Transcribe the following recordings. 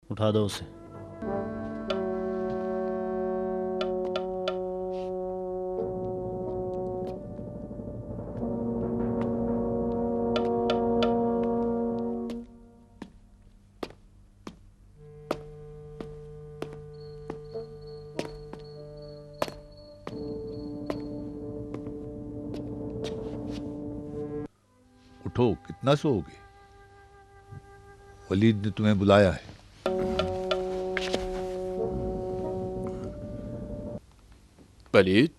اٹھا دو اسے۔ اٹھو، کتنا سو گے؟ ولید نے تمہیں بلایا ہے۔ ولید،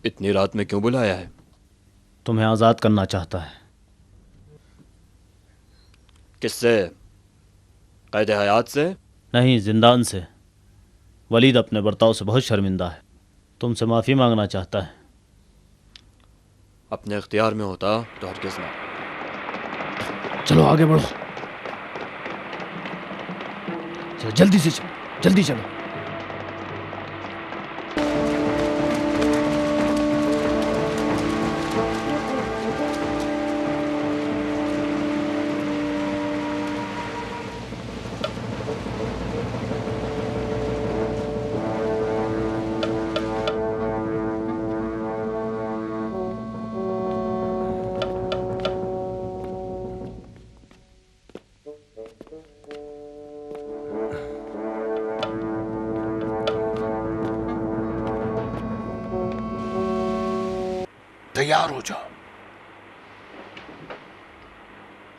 اتنی رات میں کیوں بلایا ہے؟ تمہیں آزاد کرنا چاہتا ہے۔ کس سے؟ قید حیات سے؟ نہیں، زندان سے۔ ولید اپنے برتاؤ سے بہت شرمندہ ہے، تم سے معافی مانگنا چاہتا ہے۔ اپنے اختیار میں ہوتا تو ہرگز نہ۔ چلو آگے بڑھو، چلو جلدی سے چلو، جلدی چلو۔ تیار ہو جاؤ۔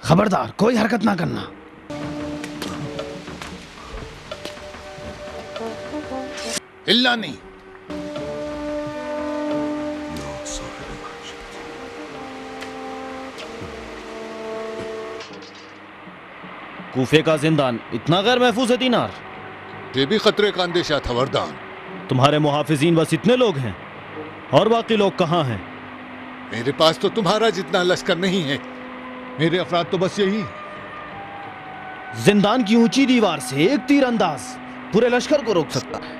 خبردار، کوئی حرکت نہ کرنا۔ ہلنا نہیں۔ کوفے کا زندان اتنا غیر محفوظ ہے دینار؟ یہ بھی خطرے کا اندیشہ تھا وردان۔ تمہارے محافظین بس اتنے لوگ ہیں، اور باقی لوگ کہاں ہیں؟ میرے پاس تو تمہارا جتنا لشکر نہیں ہے، میرے افراد تو بس یہی۔ زندان کی اونچی دیوار سے ایک تیر انداز پورے لشکر کو روک سکتا ہے۔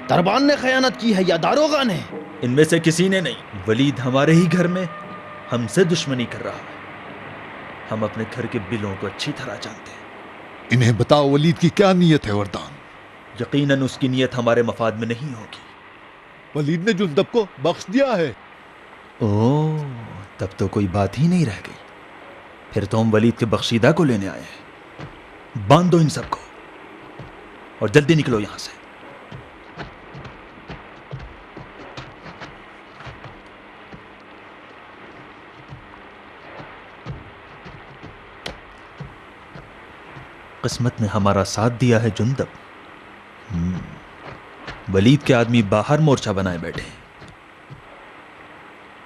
دربان نے خیانت کی ہے یا داروغہ نے؟ ان میں سے کسی نے نہیں۔ ولید ہمارے ہی گھر میں ہم سے دشمنی کر رہا ہے۔ ہم اپنے گھر کے بلوں کو اچھی طرح جانتے ہیں۔ انہیں بتاؤ ولید کی کیا نیت ہے وردان۔ یقیناً اس کی نیت ہمارے مفاد میں نہیں ہوگی۔ ولید نے جندب کو بخش دیا ہے۔ اوہ، تب تو کوئی بات ہی نہیں رہ گئی۔ پھر تو ہم ولید کے بخشیدہ کو لینے آئے ہیں۔ باندھو ان سب کو اور جلدی نکلو یہاں سے۔ قسمت نے ہمارا ساتھ دیا ہے جندب۔ ولید کے آدمی باہر مورچہ بنائے بیٹھے ہیں۔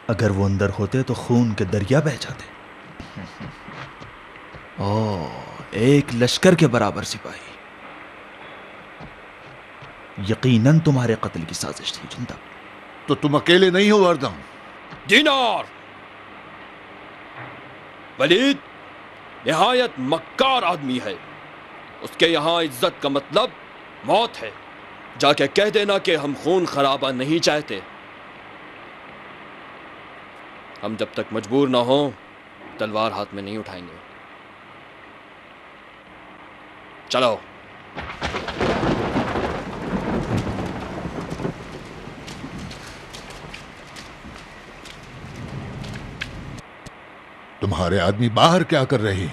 اگر وہ اندر ہوتے تو خون کے دریا بہہ جاتے۔ ایک لشکر کے برابر سپاہی۔ یقیناً تمہارے قتل کی سازش تھی جندب۔ تو تم اکیلے نہیں ہو وردان۔ دینار! ولید نہایت مکار آدمی ہے۔ اس کے یہاں عزت کا مطلب موت ہے۔ جا کے کہہ دینا کہ ہم خون خرابہ نہیں چاہتے۔ ہم جب تک مجبور نہ ہوں تلوار ہاتھ میں نہیں اٹھائیں گے۔ چلو۔ تمہارے آدمی باہر کیا کر رہے ہیں؟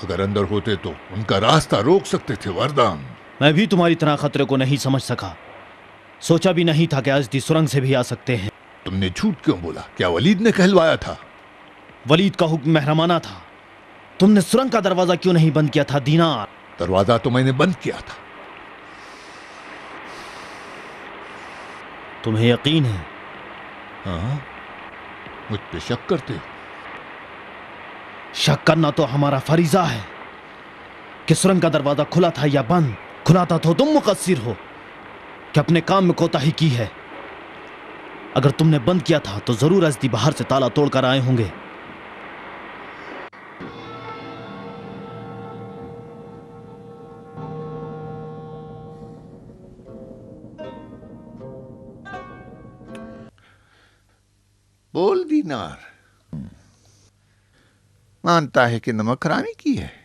اگر اندر ہوتے تو ان کا راستہ روک سکتے تھے وردان۔ میں بھی تمہاری طرح خطرے کو نہیں سمجھ سکا، سوچا بھی نہیں تھا کہ ازدی سرنگ سے بھی آ سکتے ہیں۔ تم نے جھوٹ کیوں بولا؟ کیا ولید نے کہلوایا تھا؟ ولید کا حکم محرمانہ تھا۔ تم نے سرنگ کا دروازہ کیوں نہیں بند کیا تھا دینار؟ دروازہ تو میں نے بند کیا تھا۔ تمہیں یقین ہے؟ ہاں، مجھ پہ شک کرتے ہو؟ شک کرنا تو ہمارا فریضہ ہے کہ سرنگ کا دروازہ کھلا تھا یا بند۔ کھلا تھا تو تم مقصر ہو کہ اپنے کام میں کوتاہی کی ہے۔ اگر تم نے بند کیا تھا تو ضرور ازدی باہر سے تالا توڑ کر آئے ہوں گے۔ بول دینار، مانتا ہے کہ نمک حرامی کی ہے؟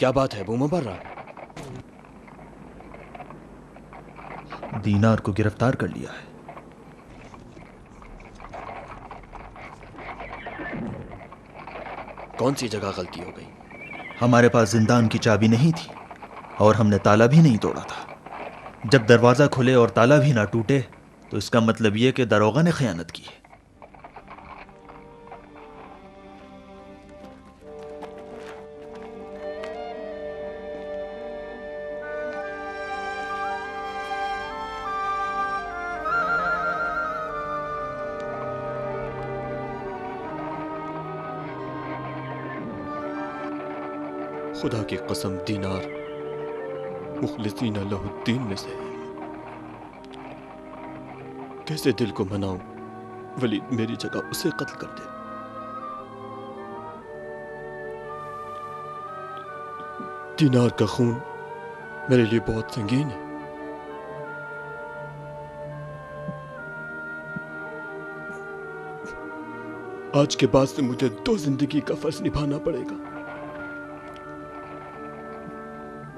کیا بات ہے ابو مبرہ؟ دینار کو گرفتار کر لیا ہے۔ کون سی جگہ غلطی ہو گئی؟ ہمارے پاس زندان کی چابی نہیں تھی اور ہم نے تالا بھی نہیں توڑا تھا۔ جب دروازہ کھلے اور تالا بھی نہ ٹوٹے تو اس کا مطلب یہ کہ داروغہ نے خیانت کی ہے۔ خدا کی قسم دینار مخلصین لہ الدین میں سے ہے۔ کیسے دل کو مناؤں ولید میری جگہ اسے قتل کر دے۔ دینار کا خون میرے لیے بہت سنگین ہے۔ آج کے بعد سے مجھے 2 زندگی کا فرض نبھانا پڑے گا۔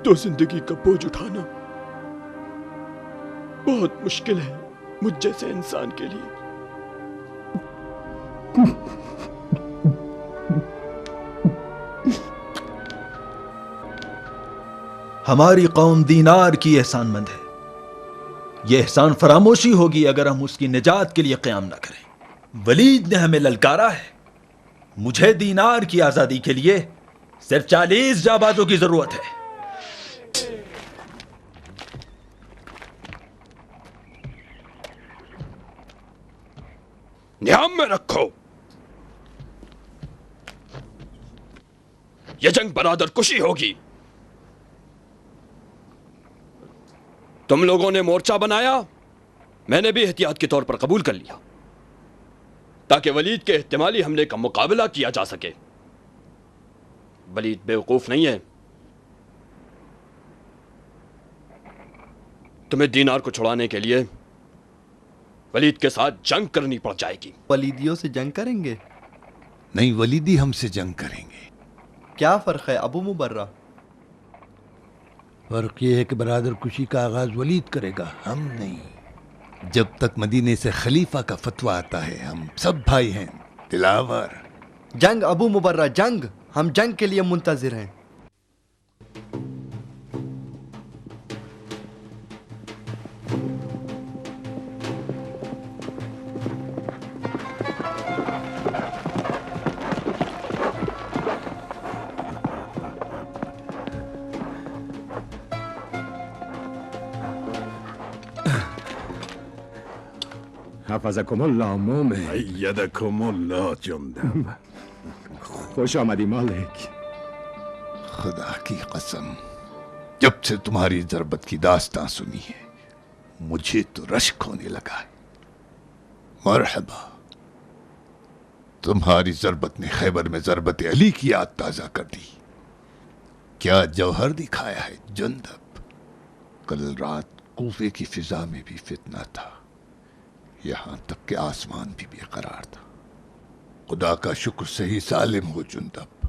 2 زندگی کا بوجھ اٹھانا بہت مشکل ہے مجھ جیسے انسان کے لیے۔ ہماری قوم دینار کی احسان مند ہے۔ یہ احسان فراموشی ہوگی اگر ہم اس کی نجات کے لیے قیام نہ کریں۔ ولید نے ہمیں للکارا ہے۔ مجھے دینار کی آزادی کے لیے صرف 40 جانبازوں کی ضرورت ہے۔ دھیان میں رکھو، یہ جنگ برادر کشی ہوگی۔ تم لوگوں نے مورچہ بنایا، میں نے بھی احتیاط کے طور پر قبول کر لیا تاکہ ولید کے احتمالی حملے کا مقابلہ کیا جا سکے۔ ولید بیوقوف نہیں ہے، تمہیں دینار کو چھڑانے کے لیے ولید کے ساتھ جنگ کرنی پڑ جائے گی۔ ولیدیوں سے جنگ کریں گے؟ نہیں، ولیدی ہم سے جنگ کریں گے۔ کیا فرق ہے ابو مبرہ؟ فرق یہ ہے کہ برادر کشی کا آغاز ولید کرے گا، ہم نہیں۔ جب تک مدینے سے خلیفہ کا فتویٰ آتا ہے ہم سب بھائی ہیں دلاور۔ جنگ ابو مبرہ، جنگ! ہم جنگ کے لیے منتظر ہیں۔ حفظکم الله مومن. ایدکم الله جندب. خوش آمدی مالک. خدا کی قسم، جب سے تمہاری ضربت کی داستان سنی ہے مجھے تو رشک ہونے لگا ہے۔ مرحبا، تمہاری ضربت نے خیبر میں ضربت علی کی یاد تازہ کر دی۔ کیا جوہر دکھایا ہے جندب۔ کل رات کوفے کی فضا میں بھی فتنہ تھا، یہاں تک کہ آسمان بھی بے قرار تھا۔ خدا کا شکر سے ہی سالم ہو جندب۔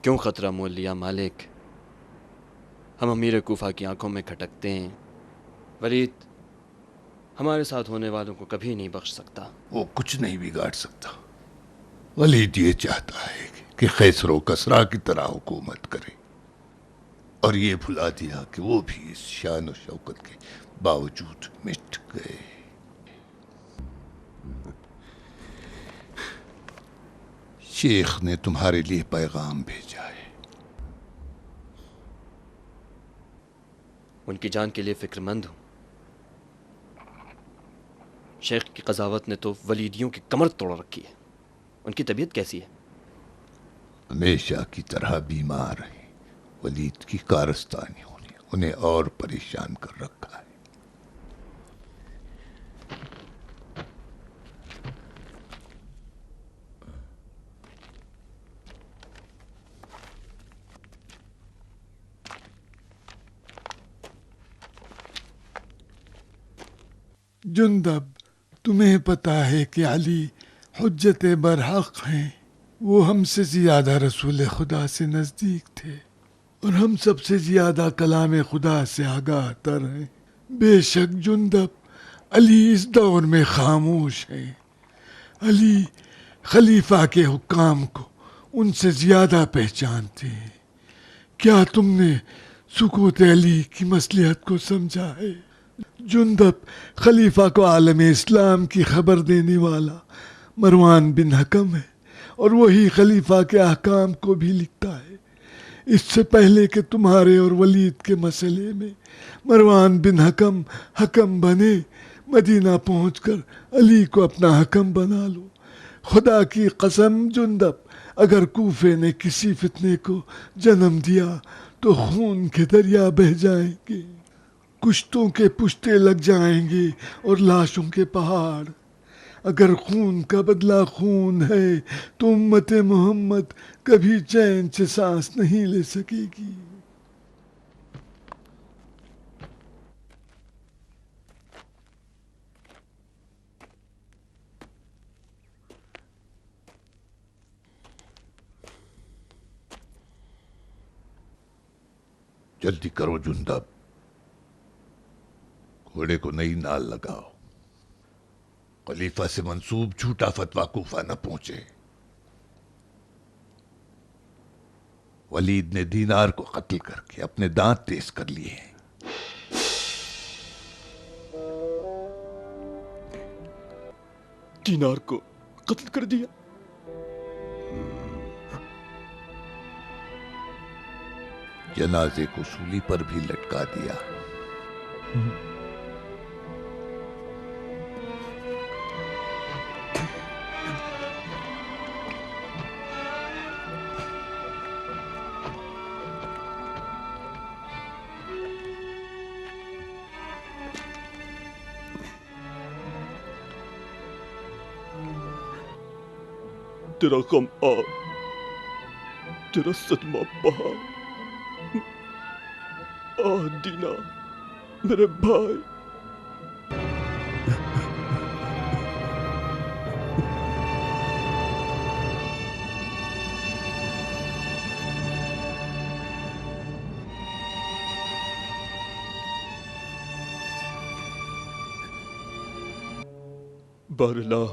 کیوں خطرہ مول لیا مالک؟ ہم امیر کوفہ کی آنکھوں میں کھٹکتے ہیں۔ ولید ہمارے ساتھ ہونے والوں کو کبھی نہیں بخش سکتا۔ وہ کچھ نہیں بگاڑ سکتا۔ ولید یہ چاہتا ہے کہ خیسر و کسرا کی طرح حکومت کرے، اور یہ بھلا دیا کہ وہ بھی اس شان و شوکت کے باوجود مٹ گئے۔ شیخ نے تمہارے لیے پیغام بھیجا ہے۔ ان کی جان کے لیے فکر مند ہوں۔ شیخ کی قضاوت نے تو ولیدیوں کی کمر توڑ رکھی ہے۔ ان کی طبیعت کیسی ہے؟ ہمیشہ کی طرح بیمار ہیں۔ ولید کی کارستانیوں نے انہیں اور پریشان کر رکھا ہے۔ جندب، تمہیں پتا ہے کہ علی حجت برحق ہیں، وہ ہم سے زیادہ رسول خدا سے نزدیک تھے۔ اور ہم سب سے زیادہ کلام خدا سے آگاہ تر ہیں۔ بے شک جندب علی اس دور میں خاموش ہے۔ علی خلیفہ کے حکام کو ان سے زیادہ پہچانتے ہیں۔ کیا تم نے سکوت علی کی مصلحت کو سمجھا ہے؟ جندب خلیفہ کو عالم اسلام کی خبر دینے والا مروان بن حکم ہے، اور وہی خلیفہ کے احکام کو بھی لکھتا ہے۔ اس سے پہلے کہ تمہارے اور ولید کے مسئلے میں مروان بن حکم بنے، مدینہ پہنچ کر علی کو اپنا حکم بنا لو۔ خدا کی قسم جندب، اگر کوفے نے کسی فتنے کو جنم دیا تو خون کے دریا بہہ جائیں گے، کشتوں کے پشتے لگ جائیں گے اور لاشوں کے پہاڑ۔ اگر خون کا بدلہ خون ہے تو امت محمد کبھی چین سے سانس نہیں لے سکے گی۔ جلدی کرو جندب، گھوڑے کو نئی نال لگاؤ، خلیفہ سے منسوب جھوٹا فتویٰ کوفہ نہ پہنچے۔ ولید نے دینار کو قتل کر کے اپنے دانت تیز کر لیے ہیں۔ دینار کو قتل کر دیا؟ جنازے کو سولی پر بھی لٹکا دیا۔ تیرا غم تیرا صدمہ بہا، دینا میرے بھائی۔ باراللہ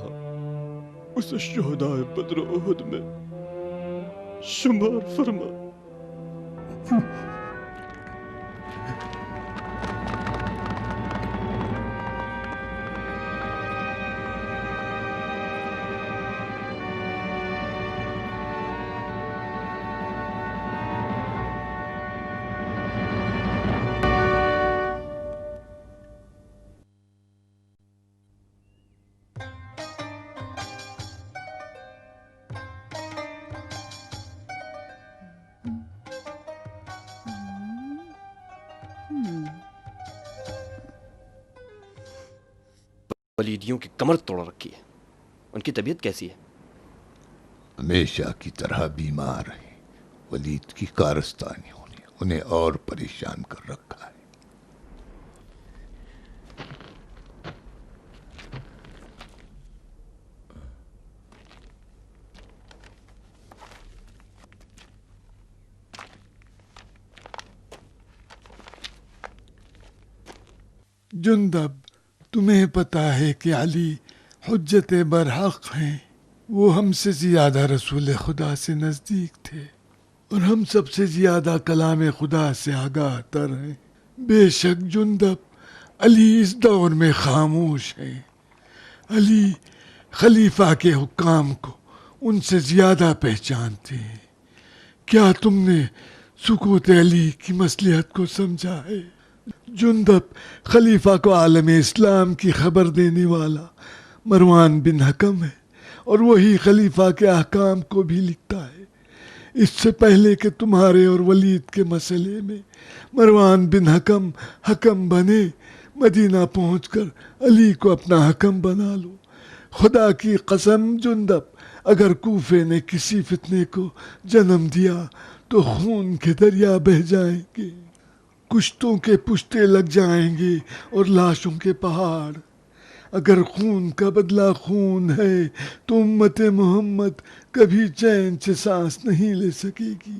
اسے شہدائے بدر و احد میں شمار فرما۔ ولیدیوں کی کمر توڑ رکھی ہے، ان کی طبیعت کیسی ہے؟ ہمیشہ کی طرح بیمار ہیں۔ ولید کی کارستانیوں نے انہیں اور پریشان کر رکھا ہے۔ جندب، تمہیں پتا ہے کہ علی حجت برحق ہیں، وہ ہم سے زیادہ رسول خدا سے نزدیک تھے، اور ہم سب سے زیادہ کلام خدا سے آگاہ تر ہیں۔ بے شک جندب علی اس دور میں خاموش ہے۔ علی خلیفہ کے حکام کو ان سے زیادہ پہچانتے ہیں۔ کیا تم نے سکوت علی کی مصلحت کو سمجھا ہے؟ جندب خلیفہ کو عالم اسلام کی خبر دینے والا مروان بن حکم ہے، اور وہی خلیفہ کے احکام کو بھی لکھتا ہے۔ اس سے پہلے کہ تمہارے اور ولید کے مسئلے میں مروان بن حکم بنے، مدینہ پہنچ کر علی کو اپنا حکم بنا لو۔ خدا کی قسم جندب، اگر کوفے نے کسی فتنے کو جنم دیا تو خون کے دریا بہہ جائیں گے، کشتوں کے پشتے لگ جائیں گے اور لاشوں کے پہاڑ۔ اگر خون کا بدلہ خون ہے تو امت محمد کبھی چین سے سانس نہیں لے سکے گی۔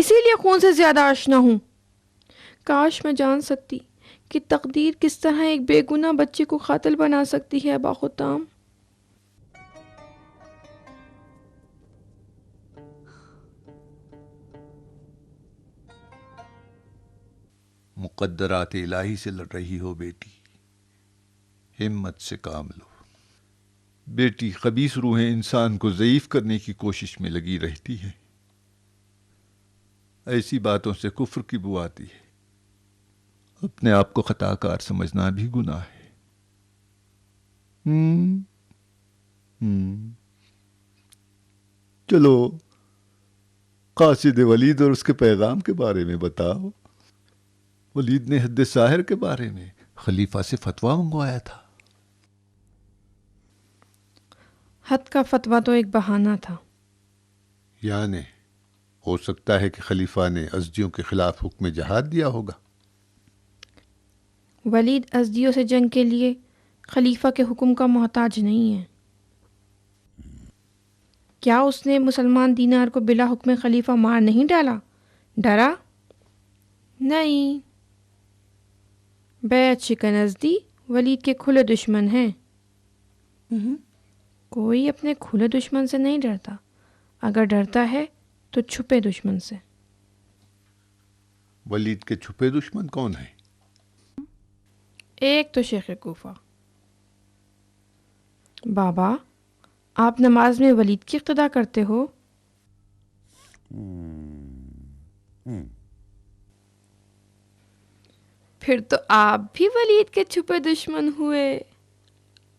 اسی لیے خون سے زیادہ آشنا ہوں. کاش میں جان سکتی کہ تقدیر کس طرح ایک بے گناہ بچے کو قاتل بنا سکتی ہے. ابا خطام، مقدرات الہی سے لڑ رہی ہو بیٹی، ہمت سے کام لو. بیٹی، خبیث روحیں انسان کو ضعیف کرنے کی کوشش میں لگی رہتی ہیں. ایسی باتوں سے کفر کی بو آتی ہے. اپنے آپ کو خطا کار سمجھنا بھی گناہ ہے. چلو قاصد ولید اور اس کے پیغام کے بارے میں بتاؤ. ولید نے حد ساحر کے بارے میں خلیفہ سے فتویٰ منگوایا تھا. حد کا فتویٰ تو ایک بہانہ تھا. یعنی ہو سکتا ہے کہ خلیفہ نے ازدیوں کے خلاف حکم جہاد دیا ہوگا. ولید ازدیوں سے جنگ کے لیے خلیفہ کے حکم کا محتاج نہیں ہے. کیا اس نے مسلمان دینار کو بلا حکم خلیفہ مار نہیں ڈالا؟ ڈرا نہیں. بیعت شکن ازدی ولید کے کھلے دشمن ہیں. کوئی اپنے کھلے دشمن سے نہیں ڈرتا. اگر ڈرتا ہے تو چھپے دشمن سے. ولید کے چھپے دشمن کون ہیں؟ ایک تو شیخ کوفہ. بابا، آپ نماز میں ولید کی اقتدا کرتے ہو؟ پھر تو آپ بھی ولید کے چھپے دشمن ہوئے.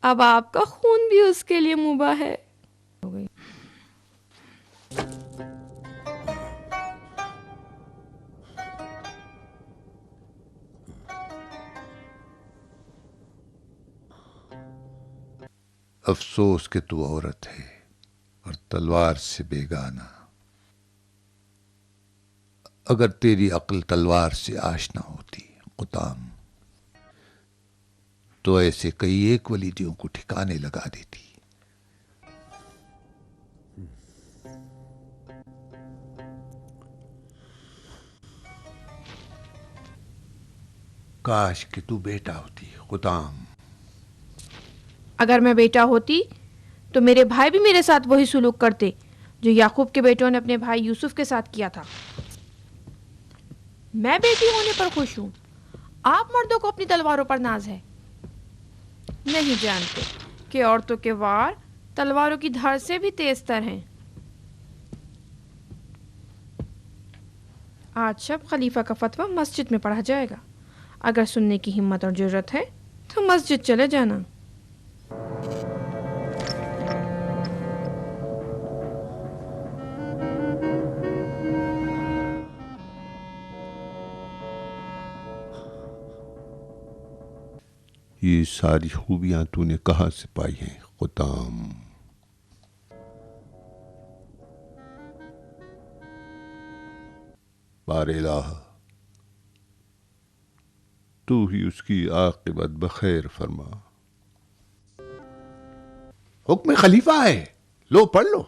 اب آپ کا خون بھی اس کے لیے مباح ہے. افسوس کہ تو عورت ہے اور تلوار سے بیگانہ. اگر تیری عقل تلوار سے آشنا ہوتی قطام، تو ایسے کئی ایک ولیدیوں کو ٹھکانے لگا دیتی. کاش کہ تو بیٹا ہوتی قطام. اگر میں بیٹا ہوتی تو میرے بھائی بھی میرے ساتھ وہی سلوک کرتے جو یعقوب کے بیٹوں نے اپنے بھائی یوسف کے ساتھ کیا تھا. میں بیٹی ہونے پر خوش ہوں. آپ مردوں کو اپنی تلواروں پر ناز ہے. نہیں جانتے کہ عورتوں کے وار تلواروں کی دھار سے بھی تیز تر ہیں. آج شب خلیفہ کا فتویٰ مسجد میں پڑھا جائے گا. اگر سننے کی ہمت اور جرت ہے تو مسجد چلے جانا. یہ ساری خوبیاں تو نے کہاں سے پائی ہیں قطام؟ بار الہ، تو ہی اس کی عاقبت بخیر فرما. حکم خلیفہ ہے، لو پڑھ لو.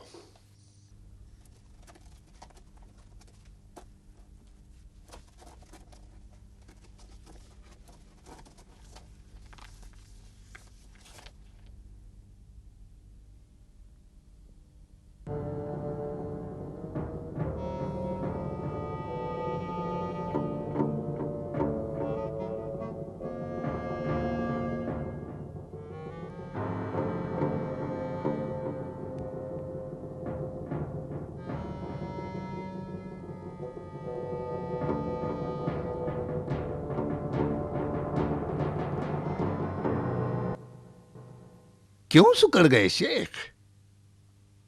کیوں سکڑ گئے شیخ؟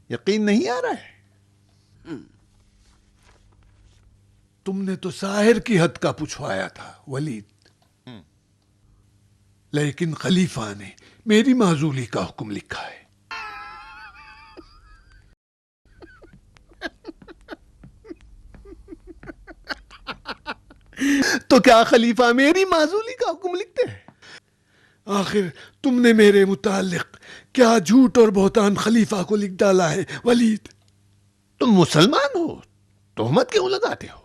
یقین نہیں آ رہا ہے؟ تم نے تو ساحر کی حد کا پوچھوایا تھا ولید، لیکن خلیفہ نے میری معزولی کا حکم لکھا ہے. تو کیا خلیفہ میری معزولی کا حکم لکھتے ہیں؟ آخر تم نے میرے متعلق کیا جھوٹ اور بہتان خلیفہ کو لکھ ڈالا ہے ولید؟ تم مسلمان ہو تہمت کیوں لگاتے ہو؟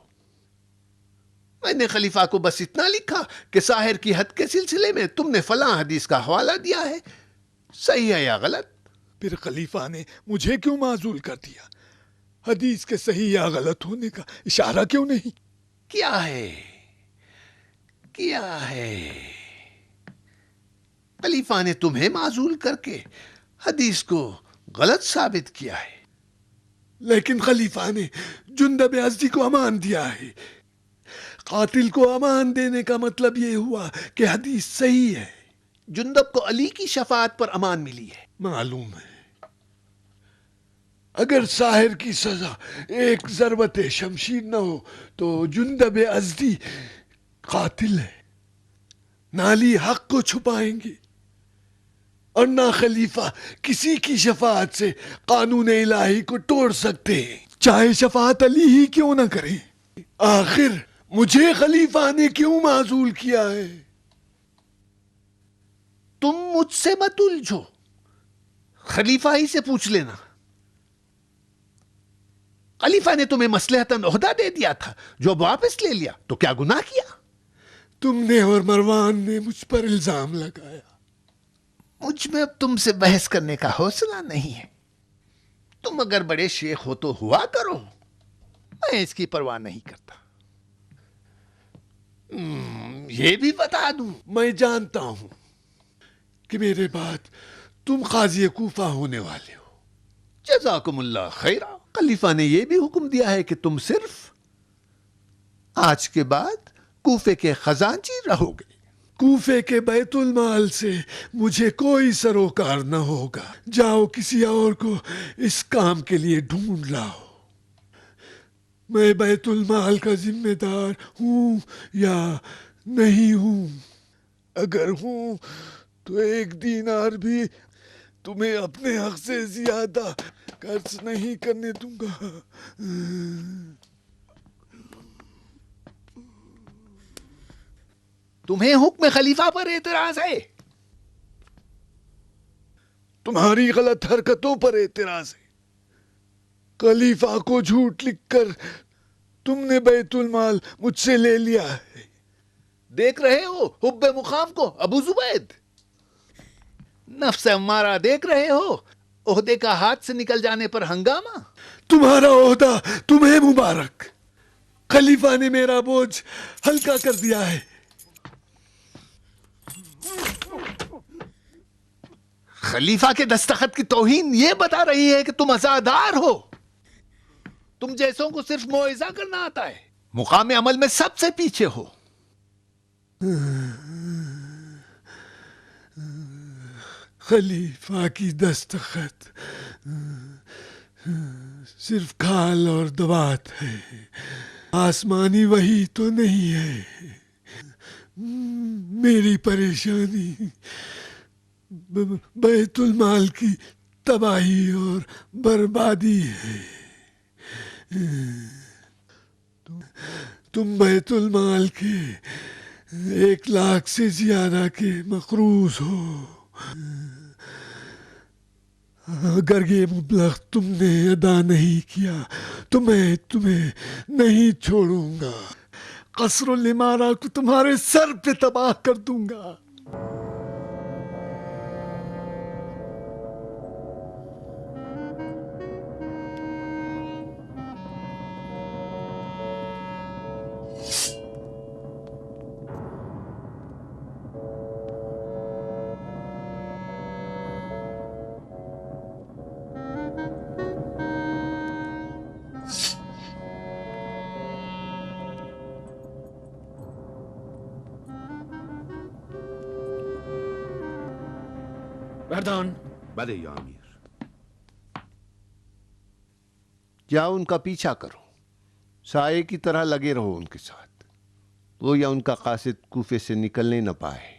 میں نے خلیفہ کو بس اتنا لکھا کہ ساحر کی حد کے سلسلے میں تم نے فلاں حدیث کا حوالہ دیا ہے، صحیح ہے یا غلط؟ پھر خلیفہ نے مجھے کیوں معزول کر دیا؟ حدیث کے صحیح یا غلط ہونے کا اشارہ کیوں نہیں کیا ہے؟ خلیفہ نے تمہیں معزول کر کے حدیث کو غلط ثابت کیا ہے۔ لیکن خلیفہ نے جندب ازدی کو امان دیا ہے۔ قاتل کو امان دینے کا مطلب یہ ہوا کہ حدیث صحیح ہے۔ جندب کو علی کی شفاعت پر امان ملی ہے۔ معلوم ہے۔ اگر ساحر کی سزا ایک ضربت شمشیر نہ ہو تو جندب ازدی قاتل ہے۔ نہ علی حق کو چھپائیں گے اور نہ خلیفہ کسی کی شفاعت سے قانون الہی کو توڑ سکتے ہیں، چاہے شفاعت علی ہی کیوں نہ کریں۔ آخر مجھے خلیفہ نے کیوں معزول کیا ہے؟ تم مجھ سے مت الجھو، خلیفہ ہی سے پوچھ لینا۔ خلیفہ نے تمہیں مصلحتاً عہدہ دے دیا تھا، جو اب واپس لے لیا تو کیا گناہ کیا؟ تم نے اور مروان نے مجھ پر الزام لگایا۔ مجھ میں اب تم سے بحث کرنے کا حوصلہ نہیں ہے۔ تم اگر بڑے شیخ ہو تو ہوا کرو، میں اس کی پرواہ نہیں کرتا۔ یہ بھی بتا دوں، میں جانتا ہوں کہ میرے بعد تم قاضی کوفہ ہونے والے ہو۔ جزاکم اللہ خیرہ۔ خلیفہ نے یہ بھی حکم دیا ہے کہ تم صرف آج کے بعد کوفے کے خزانچی رہو گے۔ کوفے کے بیت المال سے مجھے کوئی سروکار نہ ہوگا۔ جاؤ کسی اور کو اس کام کے لیے ڈھونڈ لاؤ۔ میں بیت المال کا ذمہ دار ہوں یا نہیں ہوں؟ اگر ہوں تو 1 دینار بھی تمہیں اپنے حق سے زیادہ قرض نہیں کرنے دوں گا۔ تمہیں حکم خلیفہ پر اعتراض ہے؟ تمہاری غلط حرکتوں پر اعتراض ہے۔ خلیفہ کو جھوٹ لکھ کر تم نے بیت المال مجھ سے لے لیا ہے۔ دیکھ رہے ہو حب مقام کو ابو زبید؟ نفس امارہ دیکھ رہے ہو عہدے کا ہاتھ سے نکل جانے پر ہنگامہ؟ تمہارا عہدہ تمہیں مبارک، خلیفہ نے میرا بوجھ ہلکا کر دیا ہے۔ خلیفہ کے دستخط کی توہین یہ بتا رہی ہے کہ تم عزادار ہو۔ تم جیسوں کو صرف موعظہ کرنا آتا ہے، مقام عمل میں سب سے پیچھے ہو۔ خلیفہ کی دستخط صرف کھال اور دوات ہے، آسمانی وحی تو نہیں ہے۔ میری پریشانی بیت المال کی تباہی اور بربادی ہے۔ تم بیت المال کے 1 لاکھ سے زیادہ کے مقروض ہو۔ اگر یہ مبلغ تم نے ادا نہیں کیا تو میں تمہیں نہیں چھوڑوں گا، قصر العمارہ کو تمہارے سر پہ تباہ کر دوں گا۔ مردان بله یا امیر. جاؤ ان کا پیچھا کرو، سائے کی طرح لگے رہو ان کے ساتھ، وہ یا ان کا قاصد کوفے سے نکلنے نہ پائے۔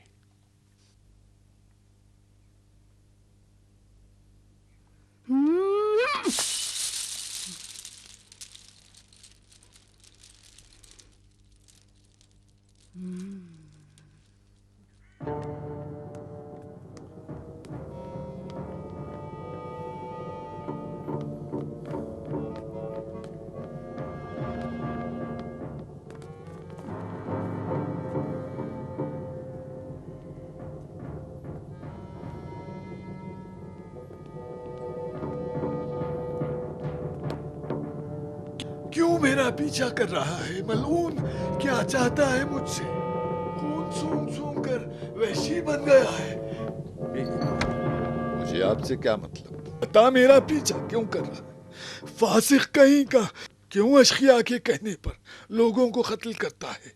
میرا پیچھا کر رہا ہے؟ ملعون کیا چاہتا ہے مجھ سے؟ خون سونگ سونگ کر وحشی بن گیا ہے۔ مجھے آپ سے کیا مطلب؟ بتا میرا پیچھا کیوں کر رہا ہے؟ فاسق کہیں کا کیوں اشقیا کے کہنے پر لوگوں کو قتل کرتا ہے؟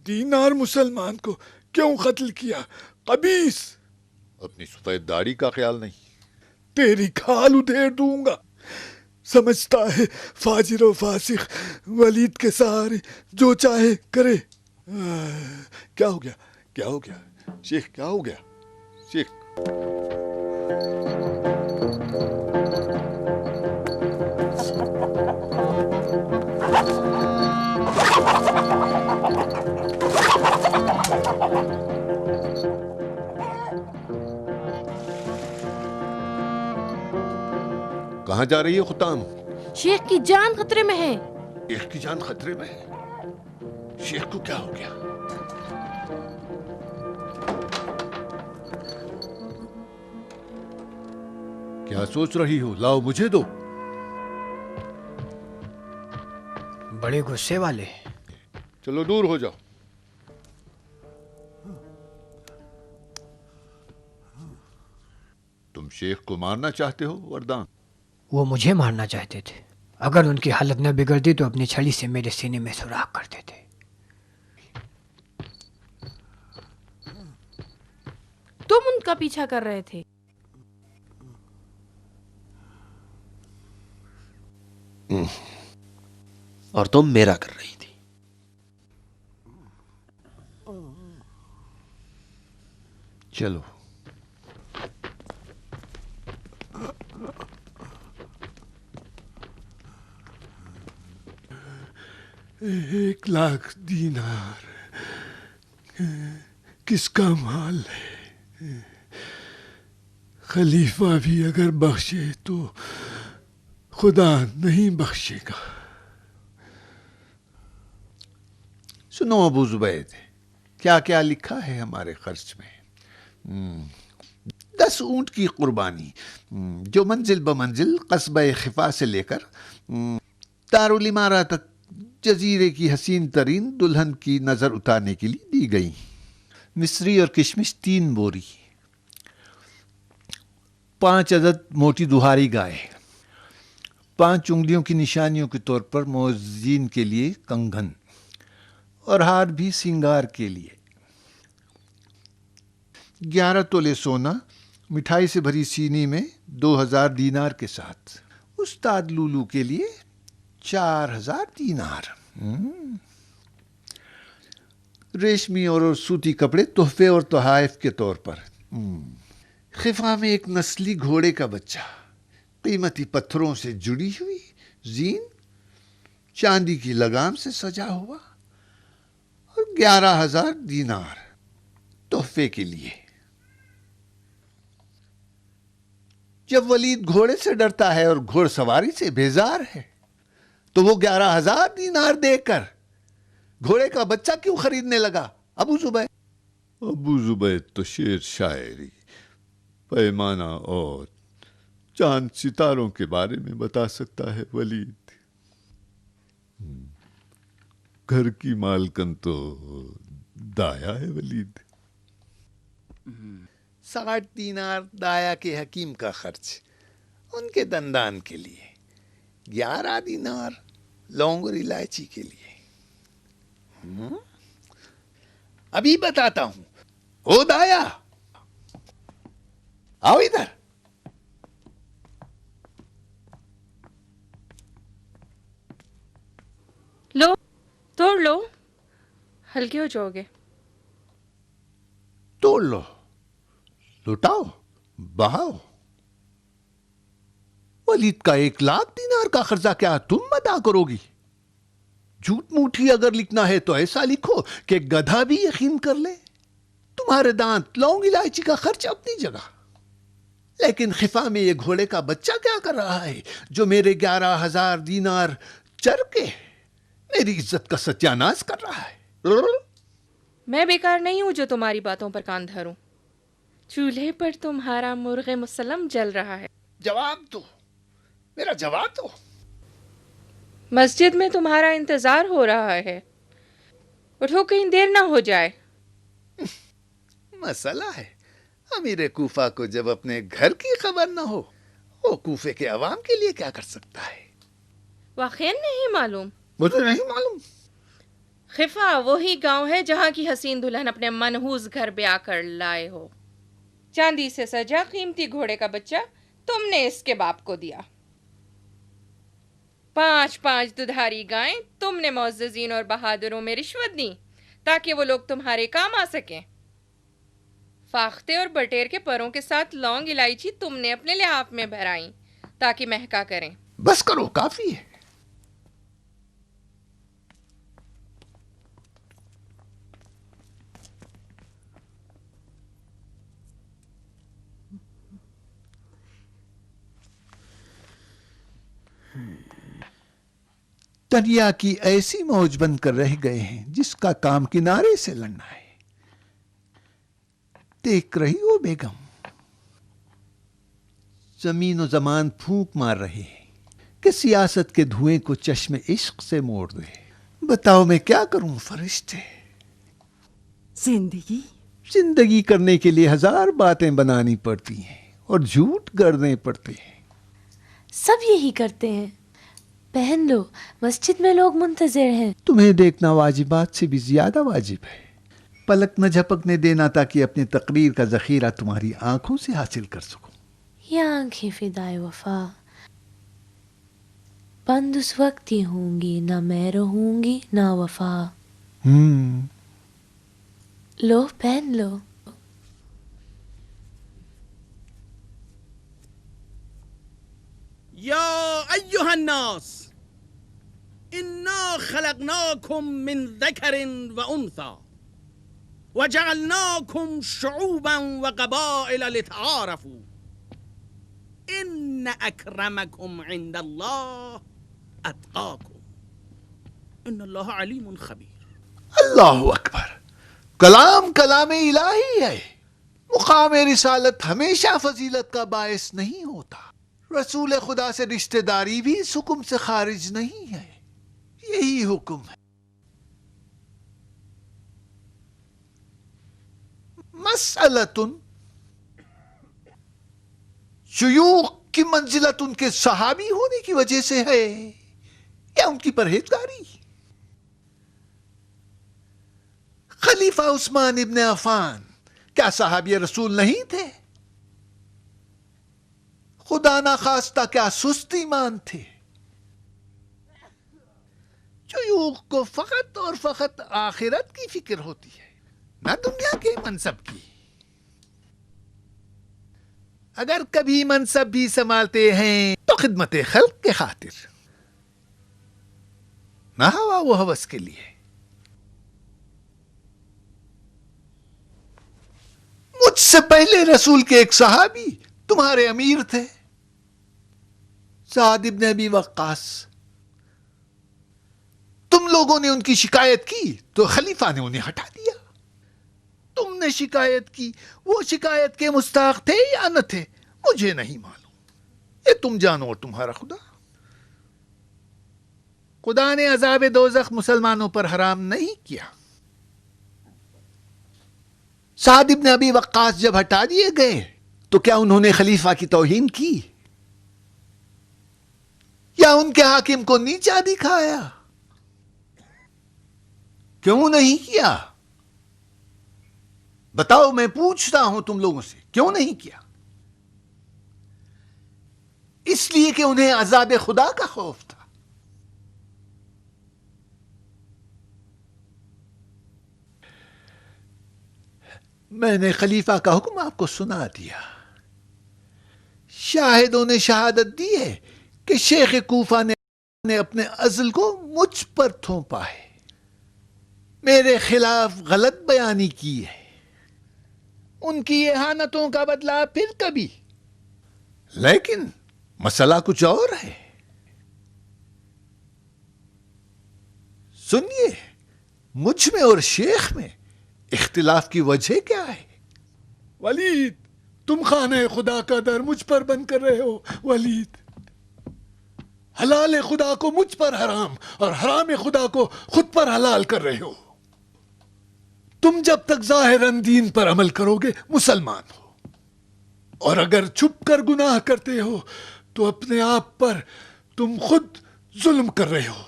دینار مسلمان کو کیوں قتل کیا؟ خبیث! اپنی سفید داڑھی کا خیال نہیں؟ تیری کھال ادھیڑ دوں گا۔ سمجھتا ہے فاجر و فاسق ولید کے سہارے جو چاہے کرے۔ کیا ہو گیا؟ کیا ہو گیا شیخ؟ کیا ہو گیا شیخ؟ کہاں جا رہی ہے خطام؟ شیخ کی جان خطرے میں ہے۔ شیخ کی جان خطرے میں ہے؟ شیخ کو کیا ہو گیا؟ کیا سوچ رہی ہو؟ لاؤ مجھے دو۔ بڑے غصے والے۔ چلو دور ہو جاؤ۔ تم شیخ کو مارنا چاہتے ہو وردان؟ وہ مجھے مارنا چاہتے تھے۔ اگر ان کی حالت نہ بگڑتی تو اپنی چھڑی سے میرے سینے میں سوراخ کرتے تھے۔ تم ان کا پیچھا کر رہے تھے؟ اور تم میرا کر رہی تھی۔ چلو ایک لاکھ دینار کس کا مال ہے؟ خلیفہ بھی اگر بخشے تو خدا نہیں بخشے گا۔ سنو ابو زبید، کیا کیا لکھا ہے ہمارے خرچ میں؟ 10 اونٹ کی قربانی جو منزل بمنزل قصبہ خفا سے لے کر دارالامارہ تک جزیرے کی حسین ترین دلہن کی نظر اتارنے کے لیے دی گئی۔ مصری اور کشمش 3 بوری، 5 عدد موٹی دہاری گائے، 5 انگلیوں کی نشانیوں کے طور پر مؤذین کے لیے کنگن اور ہار بھی سنگار کے لیے، 11 تولے سونا مٹھائی سے بھری سینی میں 2000 دینار کے ساتھ، استاد لولو کے لیے 4000 دینار، ریشمی اور سوتی کپڑے تحفے اور تحائف کے طور پر، خفا میں ایک نسلی گھوڑے کا بچہ، قیمتی پتھروں سے جڑی ہوئی زین، چاندی کی لگام سے سجا ہوا، اور 11000 دینار تحفے کے لیے۔ جب ولید گھوڑے سے ڈرتا ہے اور گھوڑ سواری سے بیزار ہے تو وہ 11000 دینار دے کر گھوڑے کا بچہ کیوں خریدنے لگا؟ ابو زبید تو شعر شاعری، پیمانہ اور چاند ستاروں کے بارے میں بتا سکتا ہے ولید۔ گھر کی مالکن تو دایا ہے ولید۔ 60 دینار دایا کے حکیم کا خرچ ان کے دندان کے لیے، 11 دینار لونگ اور الائچی کے لیے۔ ابھی بتاتا ہوں۔ او دایا، آؤ ادھر۔ لو توڑ لو، ہلکے ہو جاؤ گے۔ توڑ لو، لٹاؤ، بہاؤ۔ ولید کا 1 لاکھ دینار کا قرضہ کیا تم ادا کرو گی؟ جھوٹ موٹھی اگر لکھنا ہے تو ایسا لکھو کہ گدھا بھی یقین کر لے۔ تمہارے دانت، لونگ، الائچی کا خرچ اپنی جگہ، لیکن خفا میں یہ گھوڑے کا بچہ کیا کر رہا ہے جو میرے 11000 دینار چر کے میری عزت کا ستیہ ناش کر رہا ہے؟ میں بیکار نہیں ہوں جو تمہاری باتوں پر کان دھروں۔ چولہے پر تمہارا مرغ مسلم جل رہا ہے۔ جواب دو، میرا جواب دو۔ مسجد میں تمہارا انتظار ہو رہا ہے، اٹھو کہیں دیر نہ ہو جائے۔ مسئلہ ہے، امیر کوفہ کو جب اپنے گھر کی خبر نہ ہو، وہ کوفے کے عوام کے لیے کیا کر سکتا ہے؟ واقعی نہیں معلوم؟ مجھے نہیں معلوم۔ خفا وہی گاؤں ہے جہاں کی حسین دلہن اپنے منحوس گھر بیاہ کر لائے ہو۔ چاندی سے سجا قیمتی گھوڑے کا بچہ تم نے اس کے باپ کو دیا، 5 دودھاری گائیں تم نے معززین اور بہادروں میں رشوت دی تاکہ وہ لوگ تمہارے کام آ سکیں۔ فاختے اور بٹیر کے پروں کے ساتھ لونگ الائچی تم نے اپنے لحاف میں بھرائیں تاکہ مہکا کریں۔ بس کرو، کافی ہے۔ دریا کی ایسی موج بن کر رہ گئے ہیں جس کا کام کنارے سے لڑنا ہے۔ دیکھ رہی ہو بیگم، زمین و زمان پھونک مار رہے ہیں کہ سیاست کے دھوئیں کو چشم عشق سے موڑ دے۔ بتاؤ میں کیا کروں فرشتے؟ زندگی کرنے کے لیے 1000 باتیں بنانی پڑتی ہیں اور جھوٹ گڑنے پڑتے ہیں۔ سب یہی کرتے ہیں۔ پہن لو، مسجد میں لوگ منتظر ہیں۔ تمہیں دیکھنا واجبات سے بھی زیادہ واجب ہے۔ پلک نہ جھپکنے دینا تاکہ اپنی تقریر کا ذخیرہ تمہاری آنکھوں سے حاصل کر سکوں۔ یہ آنکھیں فدائے وفا بند اس وقت ہی ہوں گی، نہ میں رہوں گی نہ وفا۔ لو پہن لو۔ یا ایہا الناس انا خلقناکم من ذکر و انثی وجعلناکم شعوبا وقبائل لتعارفوا ان اکرمکم عند اللہ اتقاکم ان اللہ علیم خبیر۔ اللہ اکبر! کلام الہی ہے۔ مقام رسالت ہمیشہ فضیلت کا باعث نہیں ہوتا۔ رسول خدا سے رشتہ داری بھی اس حکم سے خارج نہیں ہے۔ یہی حکم ہے۔ مسئلۃ، شیوخ کی منزلت ان کے صحابی ہونے کی وجہ سے ہے یا ان کی پرہیزگاری؟ خلیفہ عثمان ابن عفان کیا صحابی رسول نہیں تھے؟ خدا نخواستہ کیا سست ایمان تھے؟ شیوخ کو فقط اور فقط آخرت کی فکر ہوتی ہے، نہ دنیا کے منصب کی۔ اگر کبھی منصب بھی سنبھالتے ہیں تو خدمت خلق کے خاطر، نہ ہوا وہ ہوس کے لیے۔ مجھ سے پہلے رسول کے ایک صحابی تمہارے امیر تھے، سعد ابن ابی وقاص۔ تم لوگوں نے ان کی شکایت کی تو خلیفہ نے انہیں ہٹا دیا۔ تم نے شکایت کی، وہ شکایت کے مستحق تھے یا نہ تھے مجھے نہیں معلوم، یہ تم جانو اور تمہارا خدا۔ خدا نے عذاب دوزخ مسلمانوں پر حرام نہیں کیا۔ سعد ابن ابی وقاص جب ہٹا دیے گئے تو کیا انہوں نے خلیفہ کی توہین کی یا ان کے حاکم کو نیچا دکھایا؟ کیوں نہیں کیا؟ بتاؤ، میں پوچھتا ہوں تم لوگوں سے، کیوں نہیں کیا؟ اس لیے کہ انہیں عذاب خدا کا خوف تھا۔ میں نے خلیفہ کا حکم آپ کو سنا دیا۔ شاہدوں نے شہادت دی ہے کہ شیخ کوفہ نے اپنے عزل کو مجھ پر تھوپا ہے، میرے خلاف غلط بیانی کی ہے۔ ان کی اہانتوں کا بدلہ پھر کبھی، لیکن مسئلہ کچھ اور ہے۔ سنیے، مجھ میں اور شیخ میں اختلاف کی وجہ کیا ہے؟ ولید، تم خانہ خدا کا در مجھ پر بند کر رہے ہو۔ ولید، حلال خدا کو مجھ پر حرام اور حرام خدا کو خود پر حلال کر رہے ہو. تم جب تک ظاہراً دین پر عمل کرو گے مسلمان ہو، اور اگر چھپ کر گناہ کرتے ہو تو اپنے آپ پر تم خود ظلم کر رہے ہو.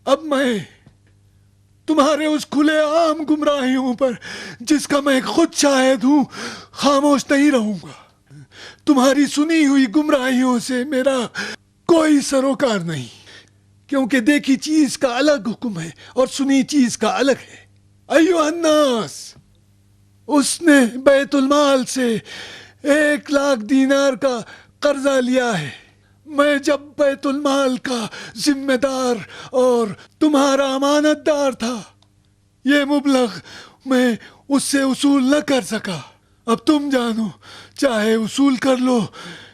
اب میں تمہارے اس کھلے عام گمراہیوں پر جس کا میں خود شاہد ہوں خاموش نہیں رہوں گا. تمہاری سنی ہوئی گمراہیوں سے میرا کوئی سروکار نہیں، کیونکہ دیکھی چیز کا الگ حکم ہے اور سنی چیز کا الگ ہے. ایھا الناس، اس نے بیت المال سے 1,00,000 دینار کا قرضہ لیا ہے. میں جب بیت المال کا ذمہ دار اور تمہارا امانت دار تھا، یہ مبلغ میں اس سے وصول نہ کر سکا. اب تم جانو، چاہے وصول کر لو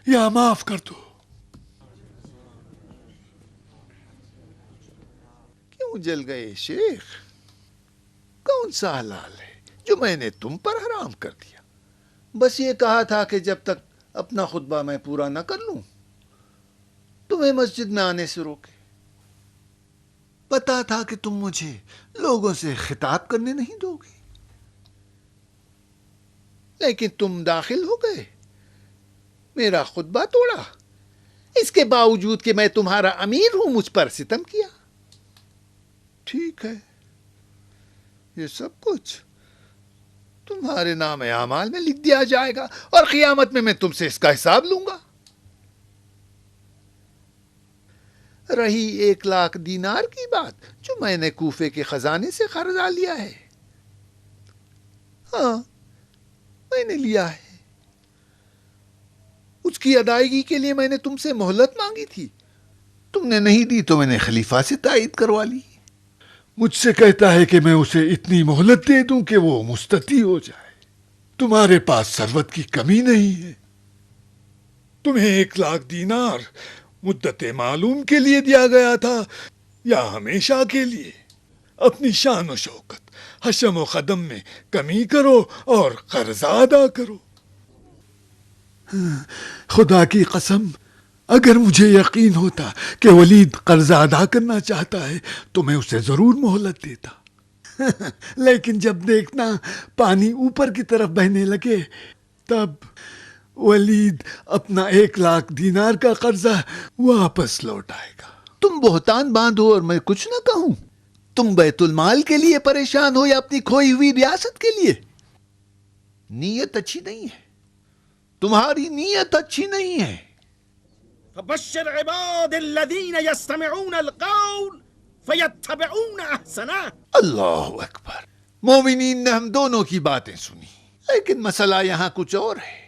یا معاف کر دو. کیوں جل گئے شیخ؟ کون سا حلال ہے جو میں نے تم پر حرام کر دیا؟ بس یہ کہا تھا کہ جب تک اپنا خطبہ میں پورا نہ کر لوں تمہیں مسجد میں آنے سے روکے. پتا تھا کہ تم مجھے لوگوں سے خطاب کرنے نہیں دو گے، لیکن تم داخل ہو گئے، میرا خطبہ توڑا. اس کے باوجود کہ میں تمہارا امیر ہوں مجھ پر ستم کیا. ٹھیک ہے، یہ سب کچھ تمہارے نام اعمال میں لکھ دیا جائے گا اور قیامت میں تم سے اس کا حساب لوں گا. رہی 1,00,000 دینار کی بات جو میں نے کوفے کے خزانے سے قرضہ لیا ہے، ہاں میں نے لیا ہے. اس کی ادائیگی کے لیے میں نے تم سے مہلت مانگی تھی، تم نے نہیں دی تو میں نے خلیفہ سے تائید کروا لی. مجھ سے کہتا ہے کہ میں اسے اتنی مہلت دے دوں کہ وہ مستطیع ہو جائے. تمہارے پاس ثروت کی کمی نہیں ہے. تمہیں 1,00,000 دینار مدت معلوم کے لیے دیا گیا تھا یا ہمیشہ کے لیے؟ اپنی شان و شوکت، حشم و قدم میں کمی کرو اور قرضہ ادا کرو. خدا کی قسم، اگر مجھے یقین ہوتا کہ ولید قرضہ ادا کرنا چاہتا ہے تو میں اسے ضرور مہلت دیتا. لیکن جب دیکھنا پانی اوپر کی طرف بہنے لگے تب ولید اپنا 1,00,000 دینار کا قرضہ واپس لوٹ آئے گا. تم بہتان باندھو اور میں کچھ نہ کہوں. تم بیت المال کے لیے پریشان ہو یا اپنی کھوئی ہوئی ریاست کے لیے؟ نیت اچھی نہیں ہے، تمہاری نیت اچھی نہیں ہے. فبشر عباد الذین یستمعون القول فیتبعون احسنہ. اللہ اکبر. مومنین نے ہم دونوں کی باتیں سنی، لیکن مسئلہ یہاں کچھ اور ہے.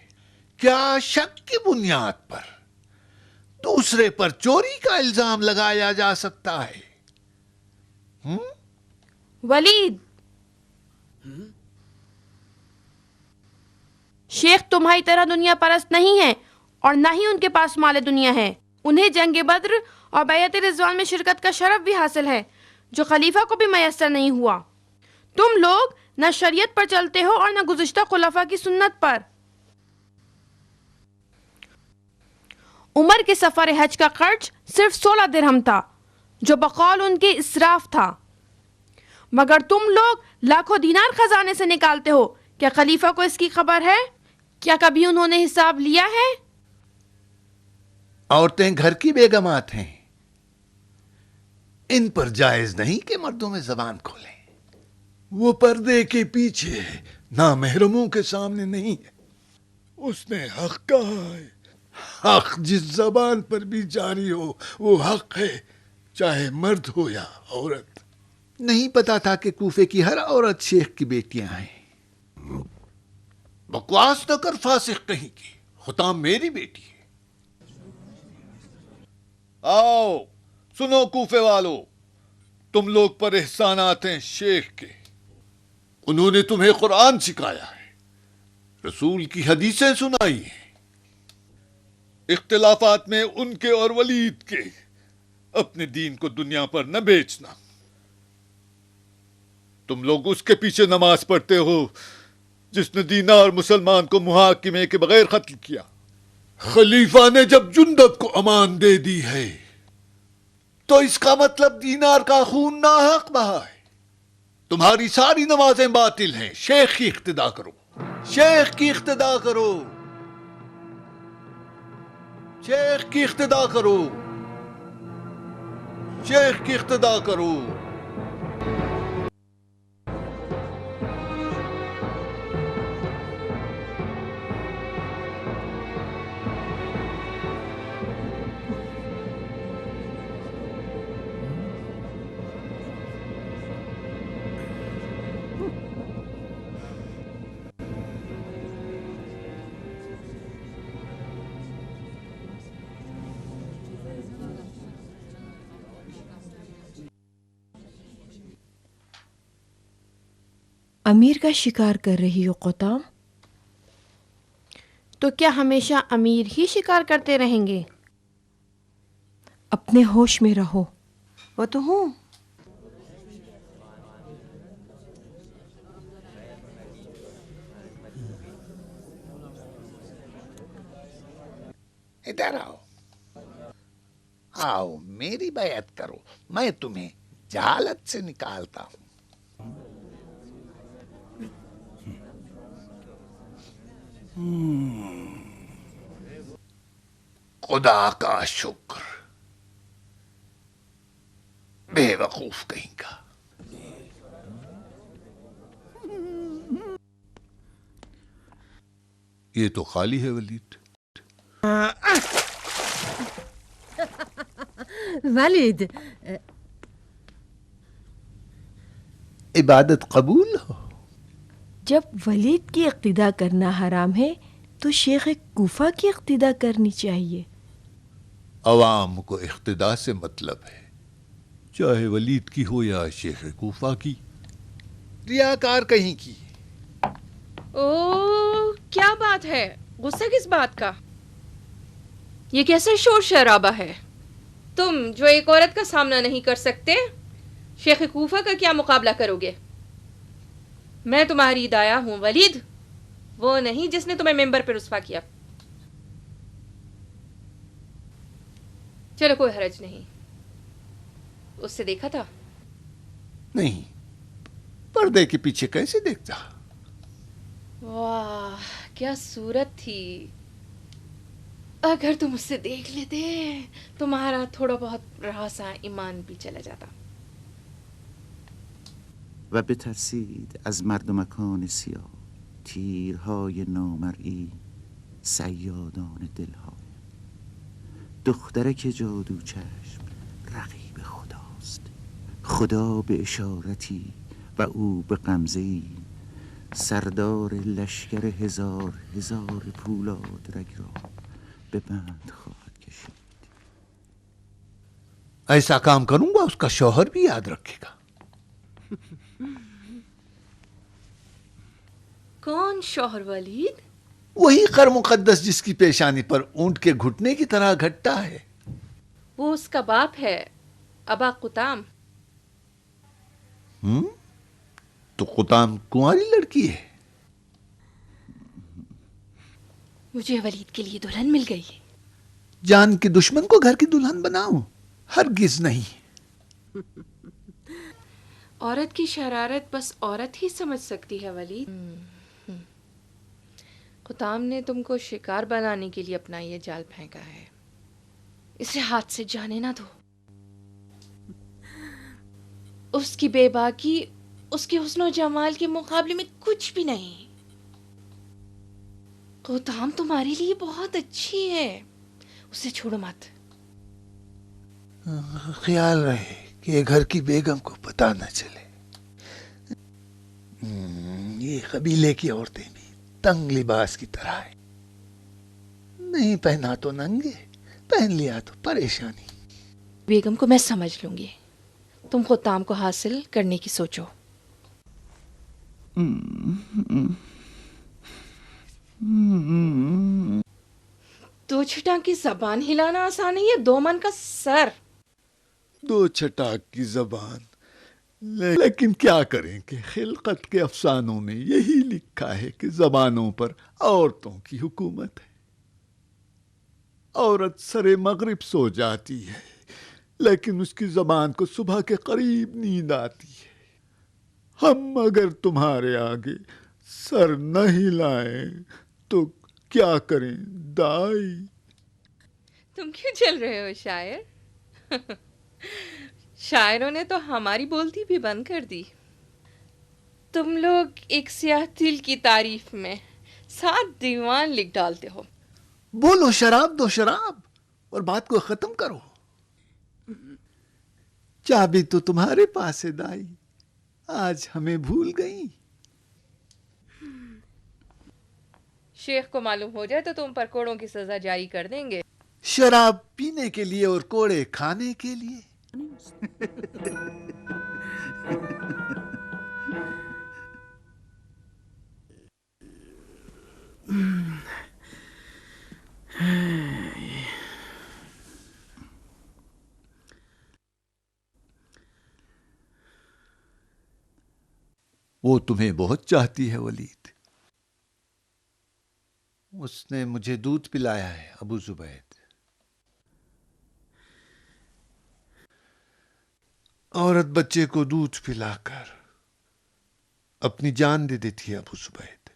کیا شک کی بنیاد پر دوسرے پر چوری کا الزام لگایا جا سکتا ہے؟ ولید، شیخ تمہاری طرح دنیا پرست نہیں ہے اور نہ ہی ان کے پاس مال دنیا ہے. انہیں جنگ بدر اور بیعت رضوان میں شرکت کا شرف بھی حاصل ہے جو خلیفہ کو بھی میسر نہیں ہوا. تم لوگ نہ شریعت پر چلتے ہو اور نہ گزشتہ خلفاء کی سنت پر. عمر کے سفر حج کا خرچ صرف 16 درہم تھا جو بقول ان کے اسراف تھا، مگر تم لوگ لاکھوں دینار خزانے سے نکالتے ہو. کیا خلیفہ کو اس کی خبر ہے؟ کیا کبھی انہوں نے حساب لیا ہے؟ عورتیں گھر کی بیگمات ہیں، ان پر جائز نہیں کہ مردوں میں زبان کھولیں. وہ پردے کے پیچھے نامحرموں کے سامنے نہیں ہے. اس نے حق کہا ہے. حق جس زبان پر بھی جاری ہو وہ حق ہے، چاہے مرد ہو یا عورت. نہیں پتا تھا کہ کوفے کی ہر عورت شیخ کی بیٹیاں ہیں. بکواس نہ کر فاسق کہیں کی، حطام میری بیٹی ہے. آؤ سنو کوفے والو، تم لوگ پر احسانات ہیں شیخ کے. انہوں نے تمہیں قرآن سکھایا ہے، رسول کی حدیثیں سنائی ہیں. اختلافات میں ان کے اور ولید کے. اپنے دین کو دنیا پر نہ بیچنا. تم لوگ اس کے پیچھے نماز پڑھتے ہو جس نے دینار مسلمان کو محاکمے کے بغیر قتل کیا. خلیفہ نے جب جندب کو امان دے دی ہے تو اس کا مطلب دینار کا خون ناحق بہا ہے. تمہاری ساری نمازیں باطل ہیں. شیخ کی اقتدا کرو، شیخ کی اقتدا کرو، شیخ کی اقتدا کرو، شیخ کی اقتدا کرو. امیر کا شکار کر رہی ہو قطام؟ تو کیا ہمیشہ امیر ہی شکار کرتے رہیں گے؟ اپنے ہوش میں رہو. وہ تو ہوں. ادھر آؤ، آؤ میری بیعت کرو، میں تمہیں جہالت سے نکالتا ہوں. خدا کا شکر، بے وقوف کہیں کا. یہ تو خالی ہے ولید. ولید، عبادت قبول ہو. جب ولید کی اقتدا کرنا حرام ہے تو شیخ کوفہ کی اقتدا کرنی چاہیے. عوام کو اقتدا سے مطلب ہے، چاہے ولید کی ہو یا شیخ کوفہ کی. ریاکار کہیں کی. اوہ، کیا بات ہے؟ غصہ کس بات کا؟ یہ کیسا شور شرابہ ہے؟ تم جو ایک عورت کا سامنا نہیں کر سکتے، شیخ کوفہ کا کیا مقابلہ کرو گے؟ میں تمہاری دایا ہوں ولید، وہ نہیں جس نے تمہیں ممبر پہ رسوا کیا. چلو کوئی حرج نہیں. اس سے دیکھا تھا؟ نہیں، پردے کے پیچھے کیسے دیکھتا. واہ کیا صورت تھی. اگر تم اس سے دیکھ لیتے تمہارا تھوڑا بہت راسا ایمان بھی چلا جاتا. و بترسید از مردمکان سیاه تیرهای نامرئی صیادان دلهای. دخترک جادو چشم رقیب خداست، خدا به اشارتی و او به غمزه‌ای. سردار لشکر هزار هزار پولاد رگ را به بند خواهد کشید. ایسا کام کروں گا اس کا شوہر بھی یاد رکھے گا. کون شوہر ولید؟ وہی خر مقدس جس کی پیشانی پر اونٹ کے گھٹنے کی طرح گھٹتا ہے. وہ اس کا باپ ہے، ابا قطام. تو قطام کنواری لڑکی ہے. مجھے ولید کے لیے دلہن مل گئی. جان کے دشمن کو گھر کی دلہن بناؤ؟ ہرگز نہیں. عورت کی شرارت بس عورت ہی سمجھ سکتی ہے ولید. قطام نے تم کو شکار بنانے کے لیے اپنا یہ جال پھینکا ہے، اسے ہاتھ سے جانے نہ دو. اس کی بے باکی اس کے حسن و جمال کے مقابلے میں کچھ بھی نہیں. قطام تمہارے لیے بہت اچھی ہے، اسے چھوڑو مت. خیال رہے کہ گھر کی بیگم کو پتہ نہ چلے. یہ قبیلے کی عورتیں بھی تنگ لباس کی طرح ہے. نہیں پہنا تو ننگے، پہن لیا تو پریشانی. بیگم کو میں سمجھ لوں گی. تم قطام کو حاصل کرنے کی سوچو. دو چھٹاک کی زبان ہلانا آسان ہے، یہ 2 من کا سر. 2 چھٹاک کی زبان، لیکن کیا کریں کہ خلقت کے افسانوں میں یہی لکھا ہے کہ زبانوں پر عورتوں کی حکومت ہے. عورت سرے مغرب سو جاتی ہے لیکن اس کی زبان کو صبح کے قریب نیند آتی ہے. ہم اگر تمہارے آگے سر نہ ہلائیں تو کیا کریں دائی؟ تم کیوں چل رہے ہو شاعر؟ شاعروں نے تو ہماری بولتی بھی بند کر دی. تم لوگ ایک سیاہ دل کی تعریف میں 7 دیوان لکھ ڈالتے ہو. بولو شراب دو شراب اور بات کو ختم کرو. چابی تو تمہارے پاس ہے دائی، آج ہمیں بھول گئی. شیخ کو معلوم ہو جائے تو تم پر کوڑوں کی سزا جاری کر دیں گے. شراب پینے کے لیے اور کوڑے کھانے کے لیے. وہ تمہیں بہت چاہتی ہے ولید. اس نے مجھے دودھ پلایا ہے ابو زبید. عورت بچے کو دودھ پلا کر اپنی جان دے دیتی ہے ابو زبید.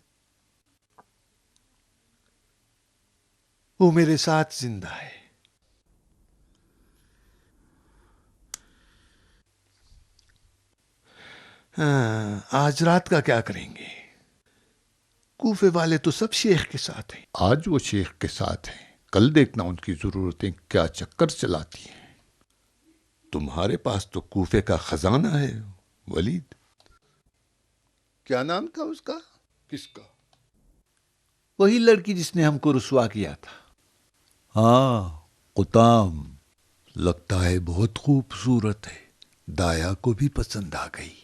وہ میرے ساتھ زندہ ہے. آج رات کا کیا کریں گے؟ کوفے والے تو سب شیخ کے ساتھ ہیں. آج وہ شیخ کے ساتھ ہیں، کل دیکھنا ان کی ضرورتیں کیا چکر چلاتی ہیں. تمہارے پاس تو کوفے کا خزانہ ہے ولید. کیا نام تھا اس کا؟ کس کا؟ وہی لڑکی جس نے ہم کو رسوا کیا تھا. ہاں قطام، لگتا ہے بہت خوبصورت ہے، دایا کو بھی پسند آ گئی.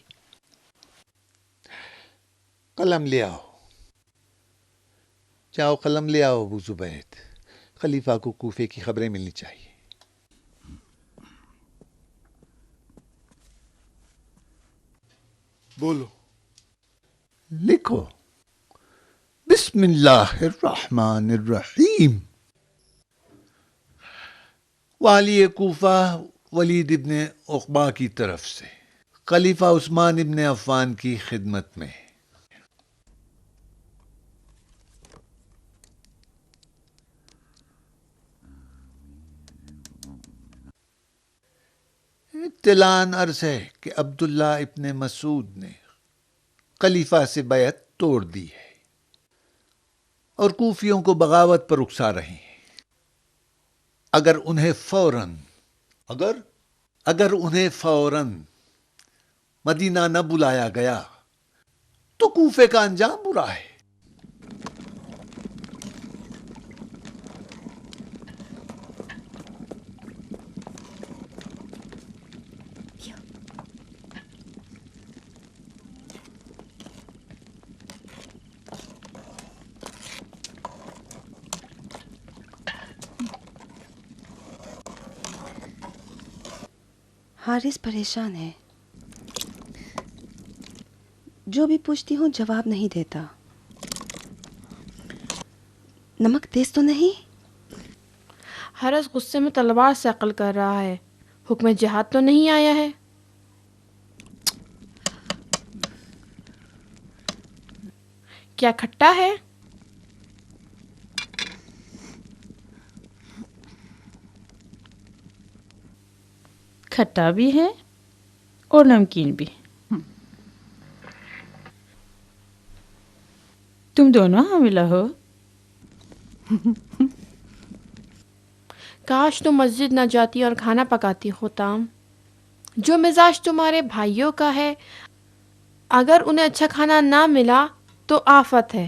قلم لے آؤ، جاؤ قلم لے آؤ ابو زبید. خلیفہ کو کوفے کی خبریں ملنی چاہیے. بولو. لکھو. بسم اللہ الرحمن الرحیم. والی کوفہ ولید ابن عقبہ کی طرف سے خلیفہ عثمان ابن عفان کی خدمت میں. اطلاع عرض ہے کہ عبداللہ ابن مسعود نے خلیفہ سے بیعت توڑ دی ہے اور کوفیوں کو بغاوت پر اکسا رہے ہیں. اگر انہیں فوراً مدینہ نہ بلایا گیا تو کوفے کا انجام برا ہے. حارث پریشان ہے، جو بھی پوچھتی ہوں جواب نہیں دیتا. نمک تیز تو نہیں؟ حارث غصے میں تلوار سے عقل کر رہا ہے. حکم جہاد تو نہیں آیا ہے. کیا کھٹا ہے؟ کھٹا بھی ہے اور نمکین بھی. تم دونوں حاملہ ہو؟ کاش تم مسجد نہ جاتی اور کھانا پکاتی ہوتام. جو مزاج تمہارے بھائیوں کا ہے، اگر انہیں اچھا کھانا نہ ملا تو آفت ہے.